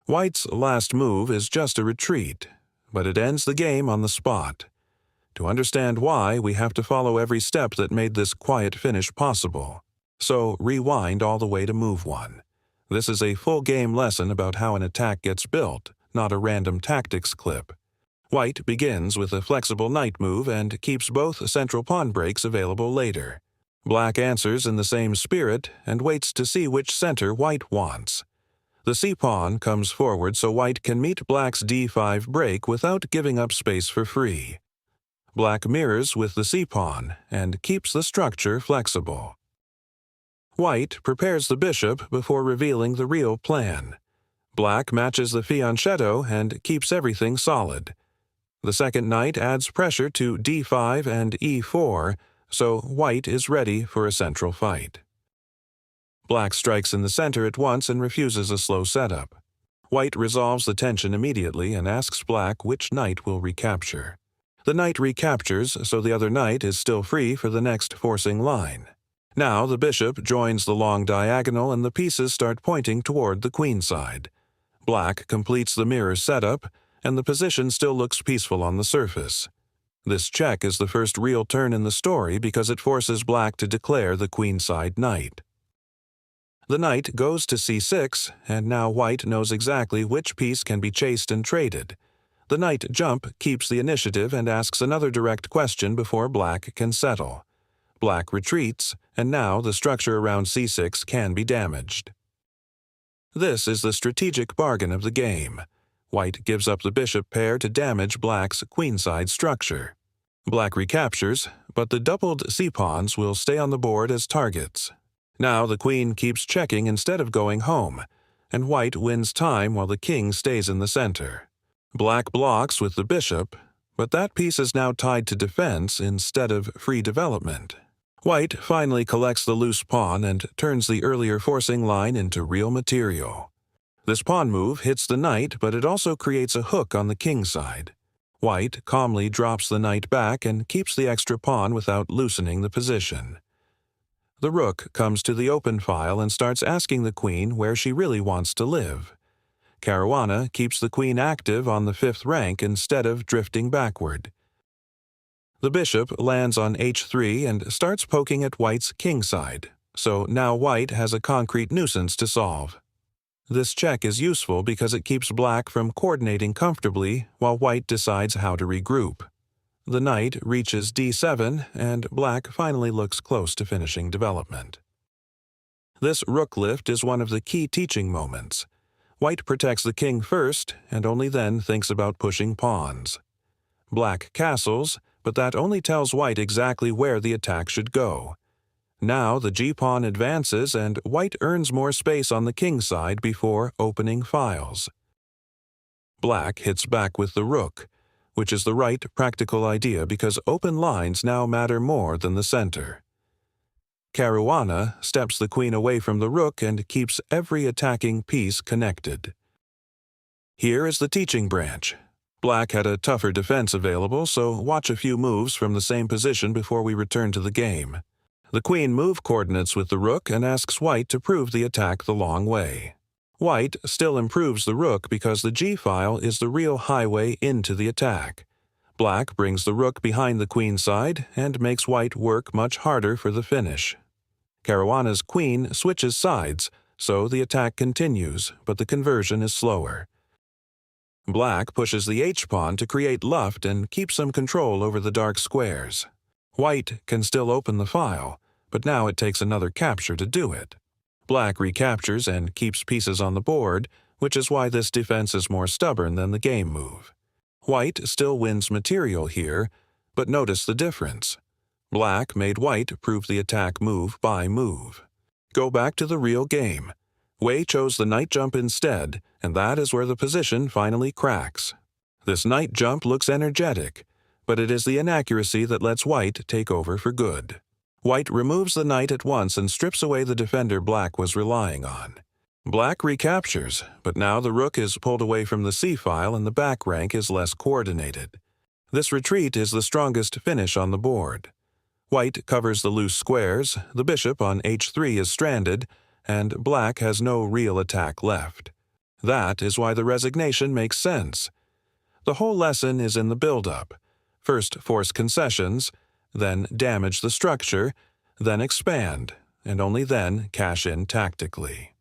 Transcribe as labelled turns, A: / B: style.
A: White's last move is just a retreat, but it ends the game on the spot. To understand why, we have to follow every step that made this quiet finish possible. So rewind all the way to move 1. This is a full game lesson about how an attack gets built, not a random tactics clip. White begins with a flexible knight move and keeps both central pawn breaks available later. Black answers in the same spirit and waits to see which center White wants. The c-pawn comes forward so White can meet Black's d5 break without giving up space for free. Black mirrors with the c-pawn and keeps the structure flexible. White prepares the bishop before revealing the real plan. Black matches the fianchetto and keeps everything solid. The second knight adds pressure to d5 and e4, so White is ready for a central fight. Black strikes in the center at once and refuses a slow setup. White resolves the tension immediately and asks Black which knight will recapture. The knight recaptures, so the other knight is still free for the next forcing line. Now the bishop joins the long diagonal and the pieces start pointing toward the queenside. Black completes the mirror setup, and the position still looks peaceful on the surface. This check is the first real turn in the story because it forces Black to declare the queenside knight. The knight goes to c6, and now White knows exactly which piece can be chased and traded. The knight jump keeps the initiative and asks another direct question before Black can settle. Black retreats, and now the structure around c6 can be damaged. This is the strategic bargain of the game. White gives up the bishop pair to damage Black's queenside structure. Black recaptures, but the doubled c-pawns will stay on the board as targets. Now the queen keeps checking instead of going home, and White wins time while the king stays in the center. Black blocks with the bishop, but that piece is now tied to defense instead of free development. White finally collects the loose pawn and turns the earlier forcing line into real material. This pawn move hits the knight, but it also creates a hook on the king side. White calmly drops the knight back and keeps the extra pawn without loosening the position. The rook comes to the open file and starts asking the queen where she really wants to live. Caruana keeps the queen active on the 5th rank instead of drifting backward. The bishop lands on h3 and starts poking at White's kingside, so now White has a concrete nuisance to solve. This check is useful because it keeps Black from coordinating comfortably while White decides how to regroup. The knight reaches d7, and Black finally looks close to finishing development. This rook lift is one of the key teaching moments. White protects the king first, and only then thinks about pushing pawns. Black castles, but that only tells White exactly where the attack should go. Now the g-pawn advances, and White earns more space on the king side before opening files. Black hits back with the rook, which is the right practical idea because open lines now matter more than the center. Caruana steps the queen away from the rook and keeps every attacking piece connected. Here is the teaching branch. Black had a tougher defense available, so watch a few moves from the same position before we return to the game. The queen move coordinates with the rook and asks White to prove the attack the long way. White still improves the rook because the g-file is the real highway into the attack. Black brings the rook behind the queen side and makes White work much harder for the finish. Caruana's queen switches sides, so the attack continues, but the conversion is slower. Black pushes the h-pawn to create luft and keep some control over the dark squares. White can still open the file, but now it takes another capture to do it. Black recaptures and keeps pieces on the board, which is why this defense is more stubborn than the game move. White still wins material here, but notice the difference. Black made White prove the attack move by move. Go back to the real game. Wei chose the knight jump instead, and that is where the position finally cracks. This knight jump looks energetic, but it is the inaccuracy that lets White take over for good. White removes the knight at once and strips away the defender Black was relying on. Black recaptures, but now the rook is pulled away from the c-file and the back rank is less coordinated. This retreat is the strongest finish on the board. White covers the loose squares, the bishop on h3 is stranded, and Black has no real attack left. That is why the resignation makes sense. The whole lesson is in the build-up. First force concessions, then damage the structure, then expand, and only then cash in tactically.